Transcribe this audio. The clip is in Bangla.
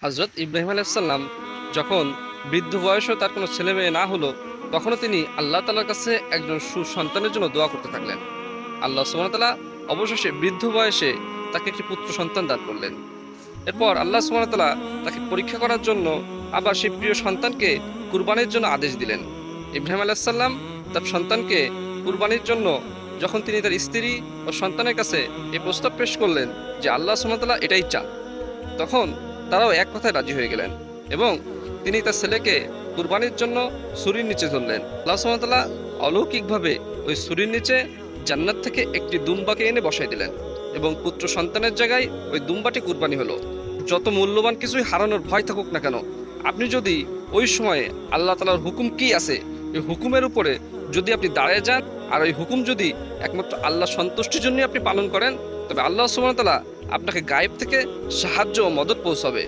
হজরত ইব্রাহিম আলাইসাল্লাম যখন বৃদ্ধ বয়সেও তার কোনো ছেলে মেয়ে না হলো, তখনও তিনি আল্লাহ তালার কাছে একজন সুসন্তানের জন্য দোয়া করতে থাকলেন। আল্লাহ সুবহানাহু ওয়া তাআলা অবশেষে বৃদ্ধ বয়সে তাকে একটি পুত্র সন্তান দান করলেন। এরপর আল্লাহ সুবহানাহু ওয়া তাআলা তাকে পরীক্ষা করার জন্য আবার সেই প্রিয় সন্তানকে কুরবানির জন্য আদেশ দিলেন। ইব্রাহিম আলাইসাল্লাম তার সন্তানকে কুরবানির জন্য যখন তিনি তার স্ত্রী ও সন্তানের কাছে এই প্রস্তাব পেশ করলেন যে আল্লাহ সুবহানাহু ওয়া তাআলা এটাই চান, তখন তারাও এক কথায় রাজি হয়ে গেলেন এবং তিনি তার ছেলেকে কুরবানির জন্য ছুরির নিচে ধরলেন। আল্লাহ সুবহানাহু ওয়া তাআলা অলৌকিকভাবে ওই ছুরির নিচে জান্নাত থেকে একটি দুম্বাকে এনে বসাই দিলেন এবং পুত্র সন্তানের জায়গায় ওই দুম্বাটি কুরবানি হলো। যত মূল্যবান কিছুই হারানোর ভয় থাকুক না কেন, আপনি যদি ওই সময়ে আল্লাহ তাআলার হুকুম কি আছে এই হুকুমের উপরে যদি আপনি দাঁড়িয়ে যান আর ওই হুকুম যদি একমাত্র আল্লাহ সন্তুষ্টির জন্য আপনি পালন করেন, তবে আল্লাহ সুবহানাহু ওয়া তাআলা আপনাকে গায়েব থেকে সাহায্য ও মদত পৌঁছাবে।